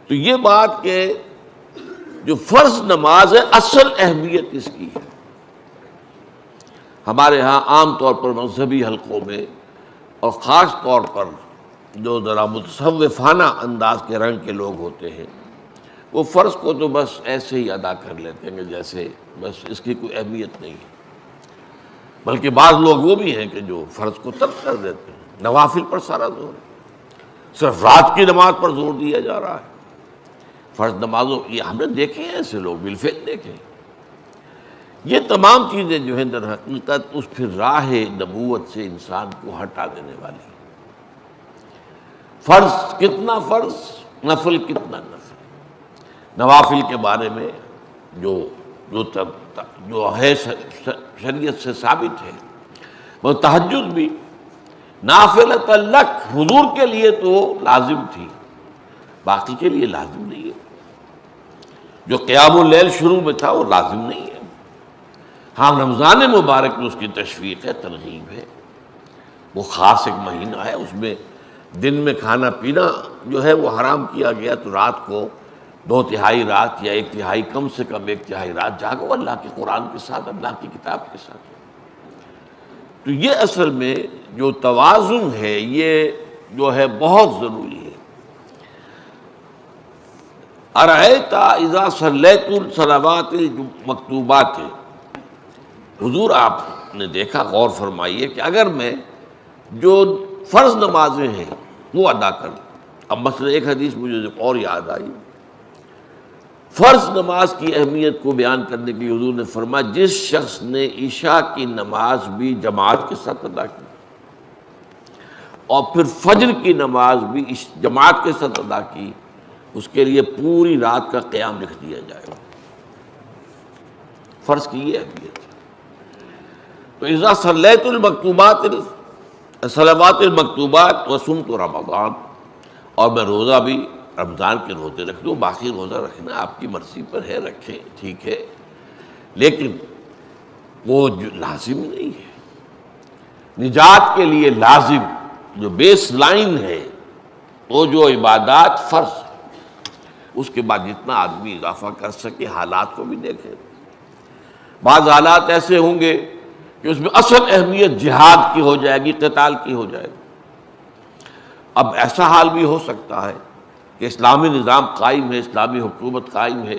تو یہ بات کہ جو فرض نماز ہے اصل اہمیت اس کی ہے. ہمارے ہاں عام طور پر مذہبی حلقوں میں اور خاص طور پر جو ذرا متصوفانہ انداز کے رنگ کے لوگ ہوتے ہیں وہ فرض کو تو بس ایسے ہی ادا کر لیتے ہیں کہ جیسے بس اس کی کوئی اہمیت نہیں ہے. بلکہ بعض لوگ وہ بھی ہیں کہ جو فرض کو ترک کر دیتے ہیں. نوافل پر سارا زور ہے، صرف رات کی نماز پر زور دیا جا رہا ہے. فرض نمازوں یہ ہم نے دیکھے ہیں، ایسے لوگ بالفعل دیکھے. یہ تمام چیزیں جو ہیں در حقیقت اس پھر راہ نبوت سے انسان کو ہٹا دینے والی ہیں. فرض کتنا فرض، نفل کتنا نفل. نوافل کے بارے میں جو ہے شریعت سے ثابت ہے، وہ تہجد بھی نافلۃ لک، حضور کے لیے تو لازم تھی، باقی کے لیے لازم نہیں ہے. جو قیام اللیل شروع میں تھا وہ لازم نہیں ہے. ہاں رمضان مبارک میں اس کی تشویق ہے، ترغیب ہے. وہ خاص ایک مہینہ ہے، اس میں دن میں کھانا پینا جو ہے وہ حرام کیا گیا، تو رات کو 2/3 رات یا 1/3 کم سے کم 1/3 رات جاگو اللہ کے قرآن کے ساتھ، اللہ کی کتاب کے ساتھ. تو یہ اصل میں جو توازن ہے یہ جو ہے بہت ضروری ہے. ارأیت اذا صلیت الصلوات المکتوبات، حضور آپ نے دیکھا، غور فرمائیے کہ اگر میں جو فرض نمازیں ہیں وہ ادا کر لوں. اب مثلا ایک حدیث مجھے اور یاد آئی، فرض نماز کی اہمیت کو بیان کرنے کے لیے حضور نے فرمایا جس شخص نے عشاء کی نماز بھی جماعت کے ساتھ ادا کی اور پھر فجر کی نماز بھی جماعت کے ساتھ ادا کی، اس کے لیے پوری رات کا قیام لکھ دیا جائے گا. فرض کی یہ اہمیت ہے. تو اذا صلیت المکتوبات صلوات المکتوبات وصمت رمضان، اور میں روزہ بھی رمضان کے روزے رکھ لوں، باقی روزہ رکھنا آپ کی مرضی پر ہے، رکھیں ٹھیک ہے، لیکن وہ لازم نہیں ہے. نجات کے لیے لازم جو بیس لائن ہے وہ جو عبادات فرض، اس کے بعد جتنا آدمی اضافہ کر سکے. حالات کو بھی دیکھیں، بعض حالات ایسے ہوں گے کہ اس میں اصل اہمیت جہاد کی ہو جائے گی، قتال کی ہو جائے گی. اب ایسا حال بھی ہو سکتا ہے کہ اسلامی نظام قائم ہے، اسلامی حکومت قائم ہے،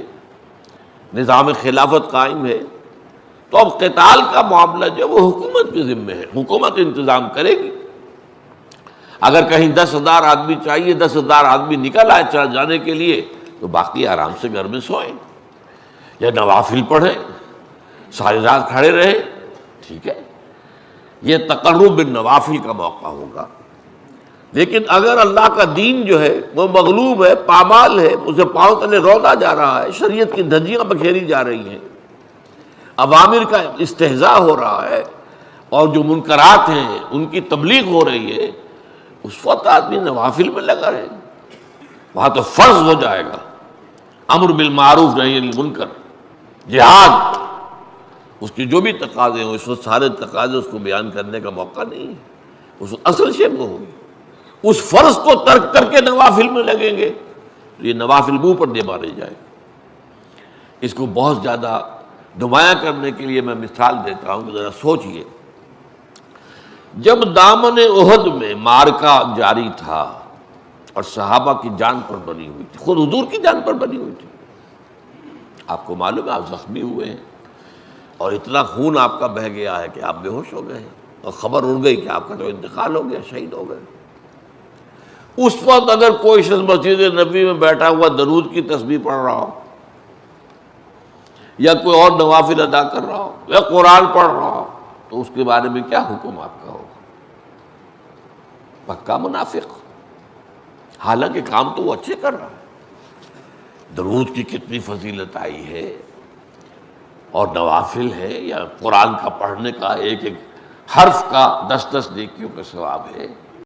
نظام خلافت قائم ہے، تو اب قتال کا معاملہ جو وہ حکومت کے ذمہ ہے، حکومت انتظام کرے گی. اگر کہیں 10,000 آدمی چاہیے، 10,000 آدمی نکل آئے چل جانے کے لیے، تو باقی آرام سے گھر میں سوئیں یا نوافل پڑھیں، ساری رات کھڑے رہیں، ٹھیک ہے. یہ تقرب بالنوافل کا موقع ہوگا. لیکن اگر اللہ کا دین جو ہے وہ مغلوب ہے، پامال ہے، اسے پاؤں تلے رودا جا رہا ہے، شریعت کی دھجیاں بکھیری جا رہی ہیں، اوامر کا استہزاء ہو رہا ہے، اور جو منکرات ہیں ان کی تبلیغ ہو رہی ہے، اس وقت آدمی نوافل میں لگا رہے، وہاں تو فرض ہو جائے گا امر بالمعروف نہی عن المنکر، جہاد، اس کی جو بھی تقاضے ہوں، اس وقت سارے تقاضے اس کو بیان کرنے کا موقع نہیں ہے. اس وقت اصل شے وہ ہوگی. اس فرض کو ترک کر کے نوافل میں لگیں گے، یہ نوافل منہ پر دے مارے جائے. اس کو بہت زیادہ نمایاں کرنے کے لیے میں مثال دیتا ہوں کہ ذرا سوچئے. جب دامن احد میں معرکہ جاری تھا اور صحابہ کی جان پر بنی ہوئی تھی، خود حضور کی جان پر بنی ہوئی تھی، آپ کو معلوم ہے آپ زخمی ہوئے ہیں اور اتنا خون آپ کا بہہ گیا ہے کہ آپ بے ہوش ہو گئے ہیں، اور خبر اڑ گئی کہ آپ کا تو انتقال ہو گیا، شہید ہو گئے. اس وقت اگر کوئی شخص مسجد نبوی میں بیٹھا ہوا درود کی تسبیح پڑھ رہا ہو، یا کوئی اور نوافل ادا کر رہا ہو، یا قرآن پڑھ رہا ہو، تو اس کے بارے میں کیا حکم آپ کا ہوگا؟ پکا منافق. حالانکہ کام تو وہ اچھے کر رہا ہے، درود کی کتنی فضیلت آئی ہے، اور نوافل ہے، یا قرآن کا پڑھنے کا ایک ایک حرف کا 10 نیکیوں کا ثواب ہے.